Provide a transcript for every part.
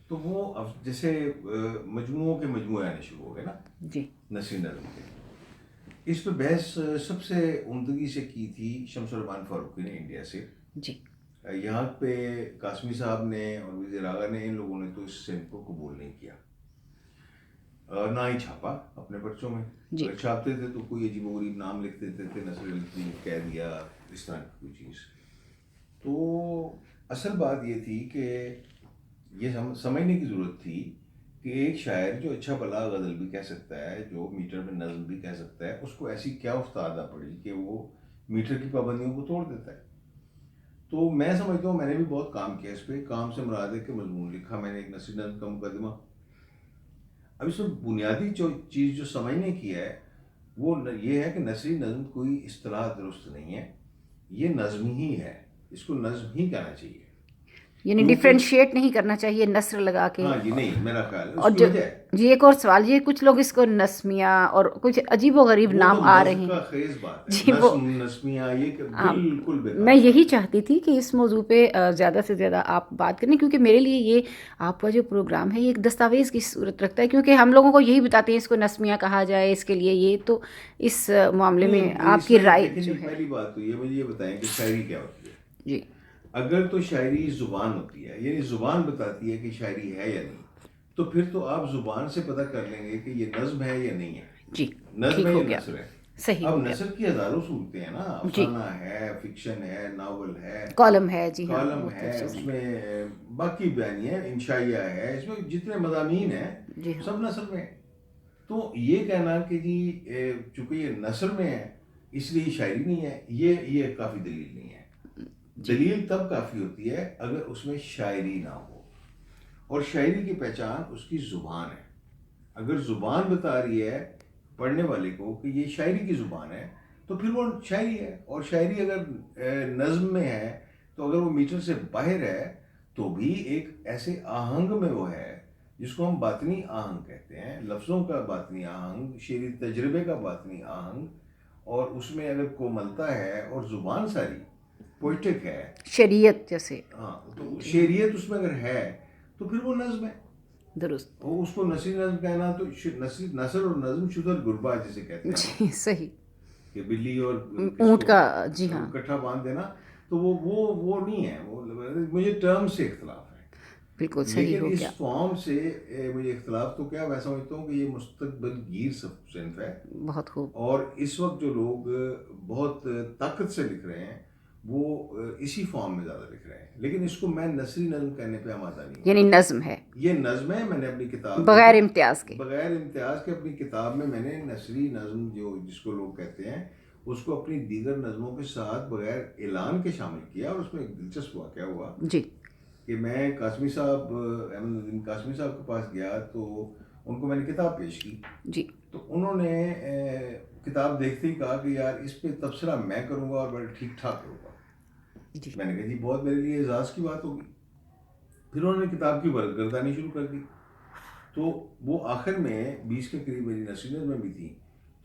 तो वो अब जैसे मजमुओं के मजमुए आने शुरू हो गए ना जी नसरी नज़्म के। इस पे बहस सबसे उम्दगी से की थी शमसुर रहमान फारूकी ने इंडिया से। जी यहाँ पे कासमी साहब ने और वज़ीर आगा ने, इन लोगों ने तो इस सिंध को कबूल नहीं किया, ना ही छापा अपने पर्चों में। जी अगर छापते थे तो कोई अजीबोगरीब नाम लिख देते थे, नसर कह दिया, इस तरह की कोई चीज़। तो असल बात ये थी कि ये समझने की ज़रूरत थी कि एक शायर जो अच्छा भला गज़ल भी कह सकता है, जो मीटर में नज़म भी कह सकता है, उसको ऐसी क्या उस्तादा पड़ी कि वो मीटर की पाबंदियों को तोड़ देता है। तो मैं समझता हूँ मैंने भी बहुत काम किया इस पर। काम से मुराद है कि मजमून लिखा मैंने, एक नसरी नज़्म का मुकदमा। अब इसमें बुनियादी जो चीज़ जो समझने की है वो ये है कि नसरी नज़्म कोई इस्तिलाह दुरुस्त नहीं है, ये नज़्म ही है, इसको नज़्म ही कहना चाहिए। यानी क्योंकि डिफ्रेंशिएट नहीं करना चाहिए नस्र लगा के। हाँ जी, नहीं मेरा ख्याल है और उसकी जो वजह है। जी एक और सवाल, ये कुछ लोग इसको नस्मिया और कुछ अजीबो गरीब वो तो नाम आ रहे मज़्ह का हैं। खेज बात है, जी वो नस्म नस्मिया ये हाँ, बिल्कुल मैं बेकार यही बात है। चाहती थी कि इस मौजू पे ज़्यादा से ज़्यादा आप बात करें, क्योंकि मेरे लिए ये आपका जो प्रोग्राम है ये एक दस्तावेज़ की सूरत रखता है, क्योंकि हम लोगों को यही बताते हैं इसको नस्मिया कहा जाए, इसके लिए ये तो इस मामले में नहीं आपकी इसमें राय देखें जो जी, है। पहली बात तो ये मुझे ये बताएं कि शायरी क्या होती है। जी अगर तो शायरी जुबान होती है, यानी जुबान बताती है कि शायरी है या नहीं, तो फिर तो आप जुबान से पता कर लेंगे कि ये नज्म है या नहीं है, जी नज्म ठीक है हो या गया, नसर है। सही हो अब गया। नसर की हजारों सूरतें हैं ना, जी अफसाना है, फिक्शन है, नावल है, कॉलम है, जी हाँ, कॉलम है, मुख्तलिफ चीज़ें। उसमें बाकी बयानी है, इंशाइया है, इसमें जितने मज़ामीन हैं जी हाँ सब नसर में है। तो ये कहना कि जी चूंकि ये नसर में है इसलिए शायरी नहीं है, ये काफ़ी दलील नहीं है। जी दलील तब काफ़ी होती है अगर उसमें शायरी ना हो, और शायरी की पहचान उसकी ज़ुबान है। अगर ज़ुबान बता रही है पढ़ने वाले को कि ये शायरी की ज़ुबान है, तो फिर वो शायरी है। और शायरी अगर नज़्म में है, तो अगर वो मीटर से बाहर है तो भी एक ऐसे आहंग में वो है जिसको हम बातनी आहंग कहते हैं, लफ्ज़ों का बातनी आहंग, शेरी तजर्बे का बातनी आहंग। और उसमें अगर कोमलता है और ज़ुबान सारी पोइटिक है, शरीयत जैसे। हाँ, तो जी हाँ शेरियत उसमें अगर है तो फिर वो नज़्म है। दुरुस्त। और उसको नसरी नज़्म कहना तो नसरी नसर और नज़्म शुदर गुरबा जिसे कहते हैं ना, जी सही। कि बिल्ली और ऊँट किसको का, जी हाँ इकट्ठा बांध देना, तो वो नहीं है। वो मुझे टर्म से इख्तलाफ है, बिल्कुल सही लेकिन हो इस गया। फॉर्म से मुझे इख्तलाफ तो क्या, मैं समझता हूँ कि ये मुस्तकबिल गिर सिंफ है। बहुत खूब। और इस वक्त जो लोग बहुत ताकत से लिख रहे हैं वो इसी फॉर्म में ज़्यादा लिख रहे हैं, लेकिन इसको मैं नसरी नज़्म कहने पे आमादा नहीं हूँ। यानी नज़्म है ये नज़्म है, मैंने अपनी किताब में भी बगैर इम्तियाज़ के। बगैर इम्तियाज़ के अपनी किताब में मैंने नसरी नज़्म जो जिसको लोग कहते हैं उसको अपनी दीगर नज़मों के साथ बगैर ऐलान के शामिल किया। और उसमें एक दिलचस्प वाक़या हुआ जी कि मैं कासमी साहब अहमद कासमी साहब के पास गया, तो उनको मैंने किताब पेश की। जी तो उन्होंने किताब देखते ही कहा कि यार इस पे तबसरा मैं करूँगा और बड़ा ठीक ठाक करूँगा। जी मैंने कहा जी बहुत मेरे लिए एजाज़ की बात होगी। फिर उन्होंने किताब की गर्दानी शुरू कर दी। तो वो आखिर में 20 के करीब मेरी नसरी नज़्म में भी थी।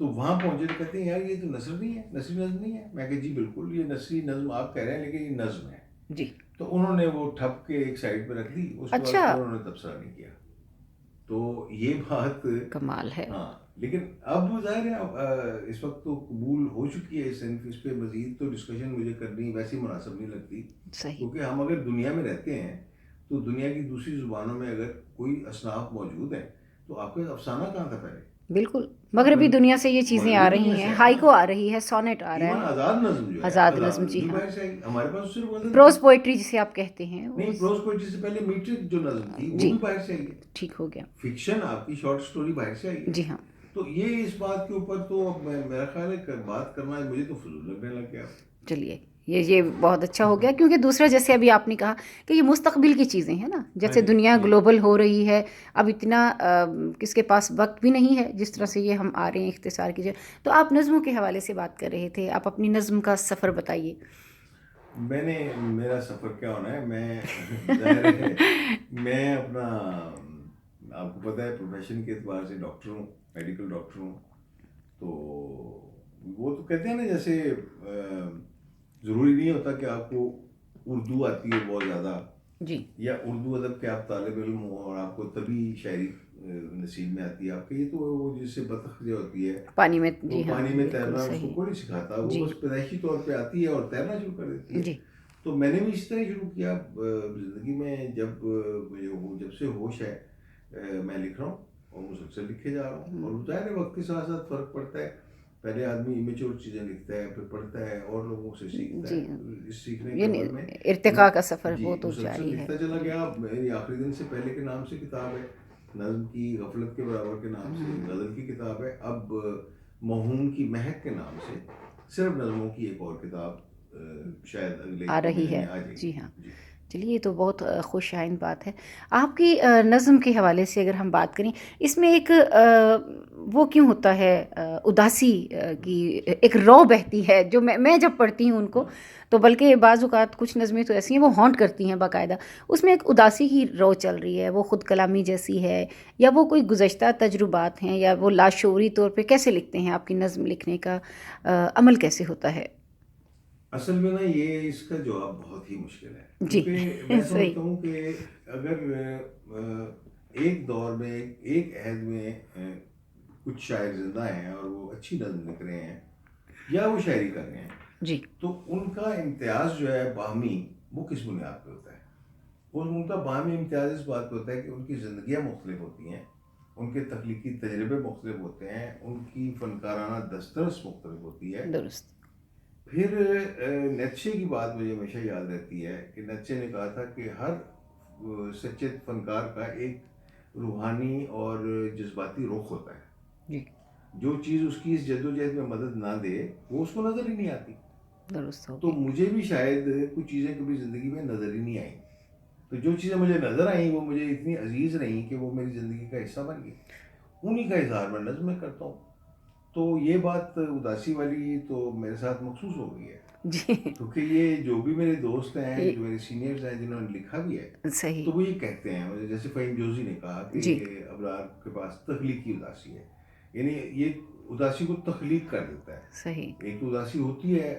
तो वहाँ पहुँचे तो कहते हैं यार ये तो नसर नहीं है, नसरी नज़्म नहीं है। मैं कहा जी बिल्कुल ये नसरी नज़्म आप कह रहे हैं, लेकिन ये नज़्म है। जी। तो उन्होंने वो ठप के एक साइड पे रख दी, उसके बाद अच्छा, फिर उन्होंने तबसरा नहीं किया। तो ये बात, कमाल है। हाँ, लेकिन अब ज़ाहिर है अब इस वक्त तो कबूल हो चुकी है सिंफ। इस पे मज़ीद तो डिस्कशन मुझे करनी वैसी मुनासिब नहीं लगती, सही। क्योंकि हम अगर दुनिया में रहते हैं तो दुनिया की दूसरी ज़ुबानों में अगर कोई असनाफ मौजूद है तो आपका अफसाना कहाँ था पहले? बिल्कुल, आपका मगरबी दुनिया से ये चीज़ें आ मगरबी रही दुनिया से हैं, आया ना। हाइको आ रही है, सोनेट आ रहा इवन है। आज़ाद नज़्म जो है, आज़ाद आज़ाद नज़्म, जी नज़्म भी हाँ। बाहर से आई, हमारे पास सिर्फ गज़ल प्रोज थी। पोइट्री जिसे आप कहते हैं नहीं, उस। प्रोज पोइट्री से पहले मीट्रिक जो नज़्म थी वो जी भी बाहर से आई है। ठीक हो गया। फिक्शन आपकी शॉर्ट स्टोरी बाहर से आई है। जी हाँ। तो ये इस बात के ऊपर तो अब मेरा ख्याल है कि बात करना मुझे तो फजूल लगने लग गया। चलिए, ये बहुत अच्छा हो गया, क्योंकि दूसरा जैसे अभी आपने कहा कि ये मुस्तकबिल की चीज़ें हैं ना, हाँ जैसे जी, दुनिया जी। ग्लोबल हो रही है। अब इतना किसके पास वक्त भी नहीं है जिस तरह से ये हम आ रहे हैं इख्तिसार कीजिए। तो आप नज़्मों के हवाले से बात कर रहे थे, आप अपनी नज़्म का सफ़र बताइए। मैंने मेरा सफ़र क्या होना है, मैं ज़ाहिर है मैं अपना आपको पता है प्रोफेशन के एतबार से डॉक्टर हूँ, मेडिकल डॉक्टर हूँ। तो वो तो कहते हैं ना जैसे ज़रूरी नहीं होता कि आपको उर्दू आती है बहुत ज़्यादा जी या उर्दू अदब के आप तालिब इल्म हो और आपको तभी शायरी नसीब में आती है आपके, ये तो वो जिससे बतख जो होती है पानी में, वो जी हाँ, पानी में बिल्कुल तैरना उसको सही। कोई नहीं सिखाता, वो जी बस पैदाइशी तौर पे आती है और तैरना शुरू कर देती है। जी तो मैंने भी इस तरह शुरू किया ज़िंदगी में, जब मुझे जब से होश है मैं लिख रहा हूँ और मुसलसल लिखे जा रहा हूँ। और ज़ाहिर है वक्त के साथ साथ फ़र्क पड़ता है, पहले आदमी इमेच्योर चीज़ें लिखता है, फिर पढ़ता है और लोगों से सीखता जी, है। इस सीखने के यानी अमल में इर्तिका मैं का सफ़र जी वो तो मुसलसल जारी है। लिखता चला जी गया। मेरी आखिरी दिन से पहले के नाम से किताब है, नज़्म की गफलत के बराबर के नाम से गज़ल की किताब है, अब महूम की महक के नाम से सिर्फ नज़मों की एक और किताब शायद अगले आ एक दो रही महीने है। में आ जी जाएगी। हाँ। जी। चलिए, ये तो बहुत खुशआइन बात है। आपकी नज़्म के हवाले से अगर हम बात करें, इसमें एक वो क्यों होता है, उदासी की एक रौ बहती है, जो मैं जब पढ़ती हूँ उनको, तो बल्कि बाज़ औक़ात कुछ नज़में तो ऐसी हैं वो हॉन्ट करती हैं बाकायदा। उसमें एक उदासी की रौ चल रही है, वो ख़ुद कलामी जैसी है, या वो कोई गुज़श्ता तजुर्बात हैं, या वो लाशऊरी तौर पे कैसे लिखते हैं? आपकी नज़्म लिखने का अमल कैसे होता है? असल में ना ये इसका जवाब बहुत ही मुश्किल है, जी क्योंकि मैं सही। समझता हूँ कि अगर एक दौर में एक अहद में कुछ शायर जिंदा हैं और वो अच्छी नज़्म लिख रहे हैं या वो शायरी कर रहे हैं, जी तो उनका इम्तियाज़ जो है बाहमी, वो किस बुनियाद पे होता है? वो उनका बाहमी इम्तियाज़ इस बात पे होता है कि उनकी ज़िंदगियाँ मुख्तलिफ होती हैं, उनके तख्लीकी तजर्बे मुख्तलिफ होते हैं, उनकी फ़नकाराना दस्तरस मुख्तलिफ होती है। दुरुस्त। फिर नीत्शे की बात मुझे हमेशा याद रहती है कि नीत्शे ने कहा था कि हर सच्चे फनकार का एक रूहानी और जज्बाती रुख होता है। जी जो चीज़ उसकी इस जद्दोजहद में मदद ना दे वो उसको नज़र ही नहीं आती। दुरुस्त हो तो गई। मुझे भी शायद कुछ चीज़ें कभी ज़िंदगी में नज़र ही नहीं आई, तो जो चीज़ें मुझे नज़र आई वो मुझे इतनी अजीज़ रहीं कि वो मेरी ज़िंदगी का हिस्सा बन गई। उन्हीं का इजहार मैं नज़्म में करता हूँ। तो ये बात उदासी वाली तो मेरे साथ मखसूस हो गई है, जी क्योंकि ये जो भी मेरे दोस्त हैं, ये जो मेरे सीनियर्स हैं जिन्होंने लिखा भी है, सही। तो वो ये कहते हैं, मुझे जैसे फ़हीम जोशी ने कहा कि जी अबरार के पास तख्लीकी उदासी है, यानी ये उदासी को तख्लीक कर देता है। सही। एक तो उदासी होती है,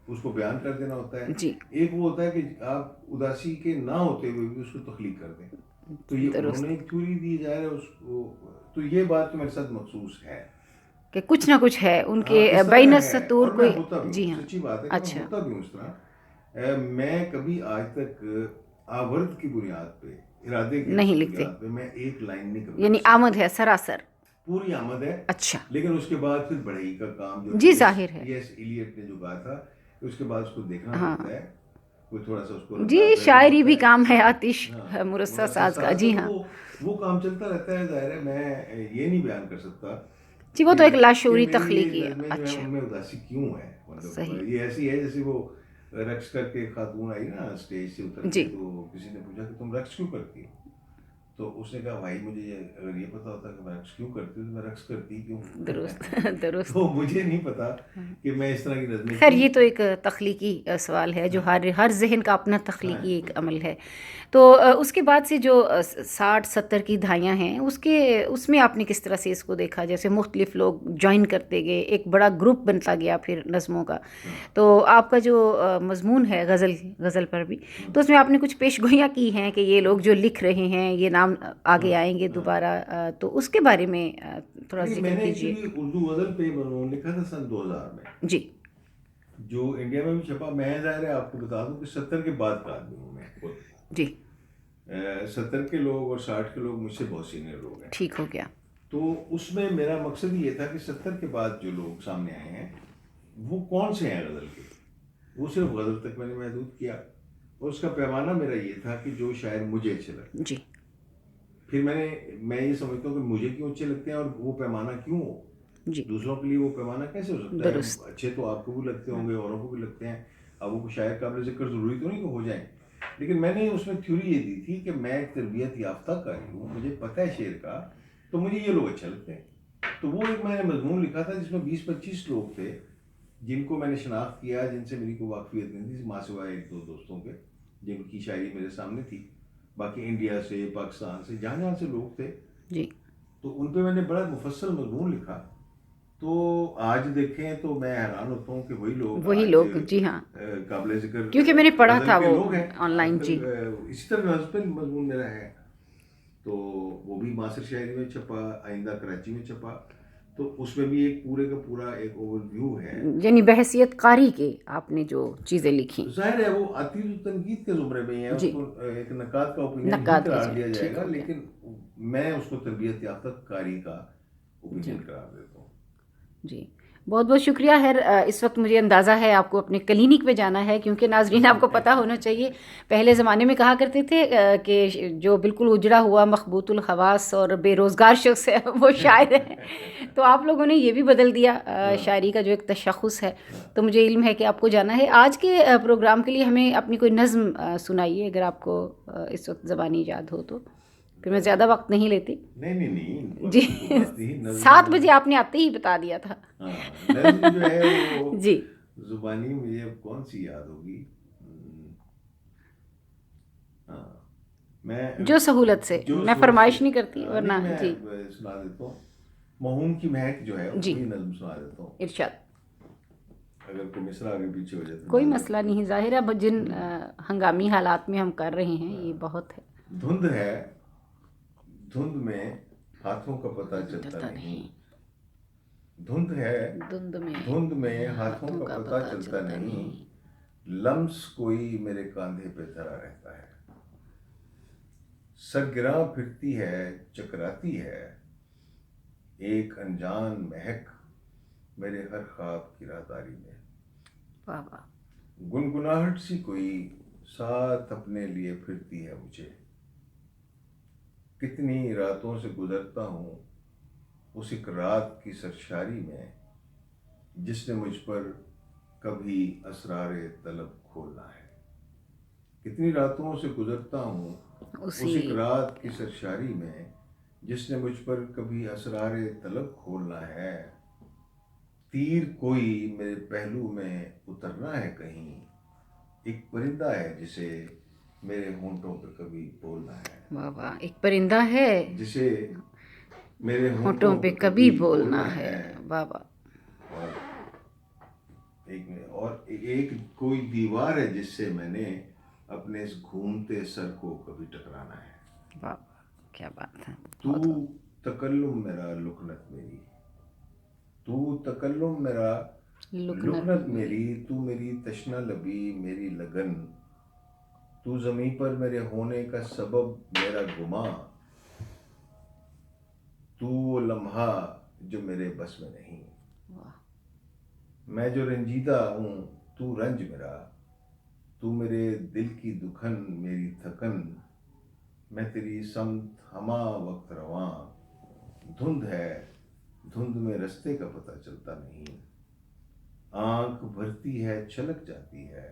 उसको बयान कर देना होता है, जी एक वो होता है कि आप उदासी के ना होते हुए भी उसको तख्लीक कर दें। तो ये दुरुस्त। उन्होंने एक थ्योरी दी जा रहा है उसको, तो ये बात तो मेरे साथ मखसूस है। कि कुछ ना कुछ है उनके हाँ, इस तरह बैन है सतूर और मैं कोई। होता भी जी हूँ, हाँ। सच्ची बात है कि मैं अच्छा। होता भी हूँ इस तरह। मैं कभी आज तक आवर्त की बुनियाद पे, इरादे की नहीं लिखते, बुनियाद पे मैं एक लाइन नहीं कभी यानी लिख सकता। आमद है सरासर। पूरी आमद है, अच्छा। लेकिन उसके बाद फिर बढ़ई का काम जो जी जाहिर है। टी एस इलियट ने जो कहा था, उसके बाद उसको देखना हाँ पड़ता है, कोई थोड़ा सा उसको जी, रंगा करना शायरी पड़ता भी है। काम है, हाँ आतिश हाँ, मुरस्सा मुरस्सा साज का। साज का, जी तो हाँ। वो काम चलता रहता है। ज़ाहिर है मैं ये नहीं बयान कर सकता जी, वो कि तो एक कि लाशऊरी मेरी ये तख्लीकी है। नज़में जो है अच्छा। उनमें उदासी क्यों है, मतलब सही। ये ऐसी है जैसे वो रक्स करके खातून आई ना स्टेज से उतर जी के, तो किसी ने पूछा कि तुम रक्स क्यों करती हो, तो उसने कहा भाई मुझे अगर ये पता होता कि मैं रक्स क्यों करती हूँ तो मैं रक्स करती क्यों। दुरुस्त दुरुस्त। तो मुझे नहीं पता कि मैं इस तरह की नज़में खैर, क्यों ये तो लिखता एक तख्लीकी सवाल है, जो हूँ। हर हर ज़हन का अपना हाँ तख्लीकी एक बिल्कुल अमल है। बिल्कुल। तो उसके बाद से जो 60-70 की दहाइयाँ हैं, उसके उसमें आपने किस तरह से इसको देखा? जैसे मुख्तलिफ लोग जॉइन करते गए, एक बड़ा ग्रुप बनता गया फिर नज़्मों का। हाँ तो आपका जो मज़मून है गज़ल गज़ल पर भी, तो उसमें आपने कुछ पेशगोइयाँ की हैं कि ये लोग जो लिख रहे हैं, ये नाम हाँ आगे आएँगे हाँ। दोबारा, तो उसके बारे में थोड़ा नहीं, ज़िक्र मैंने कीजिए। एक्चुअली उर्दू गज़ल पे मज़मून लिखा था सन 2000 में, जी जो इंडिया में भी छपा। मैं ज़ाहिर है आपको बता दूं कि 70 के बाद का आदमी हूँ मैं खुद। जी। 70 के लोग और 60 के लोग मुझसे बहुत सीनियर लोग हैं। ठीक हो गया। तो उसमें मेरा मकसद ये था कि 70 के बाद जो लोग सामने आए हैं वो कौन से हैं गज़ल के, वो सिर्फ गज़ल तक मैंने महदूद किया। और उसका पैमाना मेरा ये था कि जो शायर मुझे अच्छे लगते हैं। जी फिर मैं ये समझता हूँ कि मुझे क्यों अच्छे लगते हैं और वो पैमाना क्यों हो, जी। दूसरों के लिए वो पैमाना कैसे हो सकता है। दुरुस्त। अच्छे तो आपको भी लगते हाँ। होंगे, औरों को भी लगते हैं। अब वो शायर काबिल ज़िक्र ज़रूरी तो नहीं कि हो जाए, लेकिन मैंने उसमें थ्योरी ये दी थी कि मैं एक तरबियत याफ्ता कारी हूँ, मुझे पता है शेर का, तो मुझे ये लोग अच्छे लगते हैं। तो वो एक मैंने मजमून लिखा था जिसमें 20-25 लोग थे जिनको मैंने शनाख्त किया, जिनसे मेरी कोई वाकफियत नहीं थी माँ सिवाय एक दो दोस्तों के, जिनकी शायरी मेरे सामने थी। बाकी इंडिया से, पाकिस्तान से, जहाँ जहाँ से लोग थे, जी तो उन पे मैंने बड़ा मुफस्सल मजमून लिखा तो आज देखें तो मैं हैरान होता हूँ कि वही लोग वही आज लोग, जी हाँ, काबिल जिक्र क्योंकि मैंने पढ़ा गज़ल था के वो लोग हैं ऑनलाइन, आजकल। जी। इसी तरह नज़्म पे मजमून मेरा है, तो वो भी मासिर शायरी में छपा, आइंदा कराची में छपा, तो उसमें भी एक पूरे का पूरा एक ओवरव्यू है। यानी बहसियत कारी के आपने जो चीज़ें लिखी। ज़ाहिर है वो आती तो तनकीद के ज़ुमरे में ही है, जी, उसको एक नक़ाद का ओपिनियन ही नक्काद के करार जो दिया ठीक जाएगा, हो गया। लेकिन मैं उसको तरबियत याफ्ता कारी का जी, ओपिनियन करार देता हूँ। जी। बहुत-बहुत शुक्रिया खैर, इस वक़्त मुझे अंदाज़ा है आपको अपने क्लिनिक पे जाना है, क्योंकि नाज़रीन आपको पता होना चाहिए, पहले ज़माने में कहा करते थे कि जो बिल्कुल उजड़ा हुआ मखबूतुल ख़वास और बेरोज़गार शख़्स है वो शायर है। तो आप लोगों ने ये भी बदल दिया हाँ, शायरी का जो एक तशख़्ख़ुस है। हाँ। तो मुझे इल्म है कि आपको जाना है। आज के प्रोग्राम के लिए हमें अपनी कोई नज़्म सुनाइए, अगर आपको इस वक़्त ज़बानी याद हो तो। फिर मैं ज़्यादा वक़्त नहीं लेती। नहीं, नहीं, नहीं, जी, वक़्त की कोई बात नहीं, 7 नज़्म। बजे आपने आते ही बता दिया था। हाँ, नज़्म जो है वो जी, ज़ुबानी मुझे अब कौन-सी याद होगी? हाँ, मैं जो सहूलत से, जो मैं सोच से फ़रमाइश नहीं करती नहीं, वरना मैं जी, सुना देता हूँ। महूम की महक जो है जी, वही नज़्म सुना देता हूँ। इरशाद। अगर कोई मिसरा आगे पीछे हो जाए तो कोई माज़रत मसला नहीं, करें। ज़ाहिर है अब जिन हुँ, हंगामी हालात में हम कर रहे हैं ये हाँ। बहुत है। धुंध है, धुंध में हाथों का पता चलता चलता नहीं। नहीं, धुंध है, धुंध में में हाथों हाथों का का पता पता चलता चलता नहीं। नहीं। लम्स कोई मेरे कांधे पे धरा रहता है। सरगिरां फिरती है, चकराती है, एक अनजान महक मेरे हर ख्वाब की राहदारी में। वाह वाह, गुनगुनाहट सी कोई साथ अपने लिए फिरती है मुझे। कितनी रातों से गुजरता हूँ उस एक रात की सरशारी में, जिसने मुझ पर कभी असरारे तलब खोलना है। कितनी रातों से गुजरता हूँ उसी उस एक रात की सरशारी में, जिसने मुझ पर कभी असरारे तलब खोलना है। तीर कोई मेरे पहलू में उतरना है कहीं, एक परिंदा है जिसे मेरे होंठों पे कभी बोलना है। वाह वाह, एक परिंदा है जिसे मेरे होठों होंठों पे पे कभी कभी बोलना बोलना है। है। वाह वाह, और एक कोई दीवार है जिससे मैंने अपने इस घूमते सर को कभी टकराना है। वाह वाह, क्या बात है, तू बहुत खूब। तकल्लुम मेरा लुकनत मेरी, तू तकल्लुम मेरा लुकनत लुकनत मेरी, मेरी, तू मेरी तशना लबी मेरी लगन, तू ज़मीं पर मेरे होने का सबब मेरा गुमा, तू वो लम्हा जो मेरे बस में नहीं। वाह, मैं जो रंजीदा हूँ तू रंज मेरा, तू मेरे दिल की दुखन मेरी थकन, मैं तेरी समत हमा वक्त रवां। धुंध है, धुंध में रास्ते का पता चलता नहीं, आंख भरती है छलक जाती है,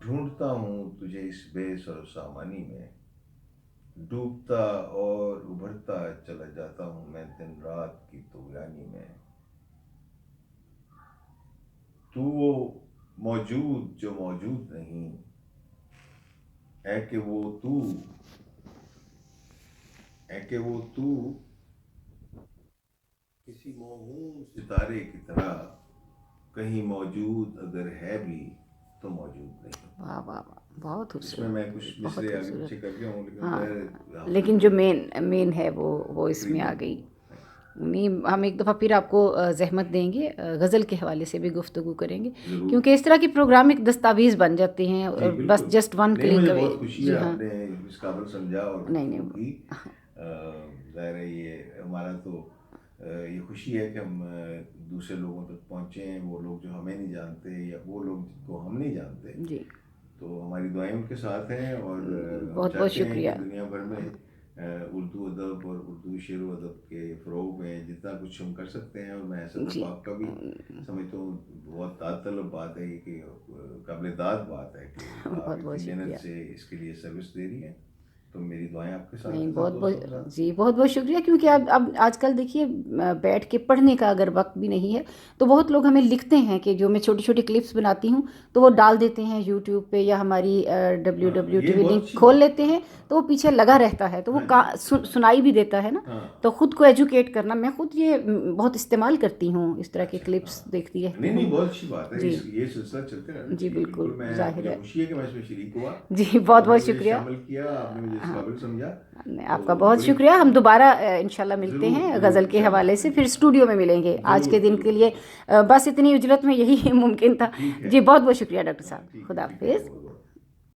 ढूंढता हूँ तुझे इस बेसर सामानी में, डूबता और उभरता चला जाता हूँ मैं दिन रात की तुगयानी में। तू वो मौजूद जो मौजूद नहीं है, कि वो तू है, कि वो तू किसी मौहूम सितारे की तरह कहीं मौजूद अगर है भी तो मौजूद नहीं। वाह वाह वाह, बहुत इसमें खूबसूरत, मैं कुछ बहुत मिसरे आगे खूबसूरत। पीछे कर गया हूँ, लेकिन हाँ, ज़ाहिर लेकिन हाफिज जो जो मेन मेन है वो इसमें आ तकरीबन गई। नहीं, हम एक दफ़ा फिर आपको ज़हमत देंगे, गज़ल के हवाले से भी गुफ्तगू करेंगे, ज़रूर। क्योंकि इस तरह के प्रोग्राम एक दस्तावेज़ बन जाते हैं जी और बस बिल्कुल। जस्ट वन नहीं, क्लिक मुझे अवे। बहुत खुशी है जी हाँ, आपने इस काबिल समझा और नहीं गुफ्तगू नहीं, की। ज़ाहिर है ये हमारा तो ये खुशी है कि हम दूसरे लोगों तक पहुँचे हैं, वो लोग जो हमें नहीं जानते या वो लोग जिनको हम नहीं जानते। जी, तो हमारी दुआएं उनके साथ हैं, और हम बहुत बहुत चाहते हैं कि शुक्रिया। दुनिया भर में उर्दू अदब और उर्दू शेर व अदब के फ़रोग़ में जितना कुछ हम कर सकते हैं, और मैं सदफ़ जी, आपका भी समझता हूँ बहुत दातलब बात है ये, कि काबिल दाद बात है कि आप बहुत बहुत इतनी मेहनत शुक्रिया। से इसके लिए सर्विस दे रही हैं। तो मेरी दुआएं आपके साथ नहीं, हैं, बहुत दोस्तों के बहुत साथ। जी, बहुत बहुत शुक्रिया, क्योंकि अब आजकल देखिए बैठ के पढ़ने का अगर वक्त भी नहीं है तो बहुत लोग हमें लिखते हैं कि जो मैं छोटी छोटी क्लिप्स बनाती हूँ तो वो डाल देते हैं यूट्यूब पे, या हमारी हाँ, ये WWTV बहुत लिंक अच्छी खोल बात लेते है। हैं, हाँ तो वो पीछे लगा रहता है, तो वो हाँ जी, सुनाई भी देता है ना। हाँ तो खुद को एजुकेट करना, मैं खुद ये बहुत इस्तेमाल करती हूँ, इस तरह की अच्छा क्लिप्स हाँ। देखती रहती नहीं नहीं, हूँ। बहुत अच्छी बात है, जी इस ये सिलसिला चलते रहना जी, चाहिए। बिल्कुल बिल्कुल, मैं जाहिर मुझे है। खुशी है कि मैं इसमें शरीक हुआ। जी, बहुत आपने बहुत मुझे शुक्रिया। शामिल किया, आपने मुझे इस हाँ, काबिल समझा। नहीं, तो आपका बहुत बड़ी शुक्रिया। हम दोबारा इंशाल्लाह मिलते ज़रूर हैं ज़रूर गज़ल के इंशाल्लाह हवाले से, फिर इंशाल्लाह स्टूडियो में मिलेंगे। आज के ज़रूर दिन के ज़रूर लिए ज़रूर। बस इतनी उजरत में यही मुमकिन था। ठीक है। जी, बहुत बहुत शुक्रिया डॉक्टर हाँ, साहब। ठीक है, खुदा ठीक है, हाफिज़। बहुत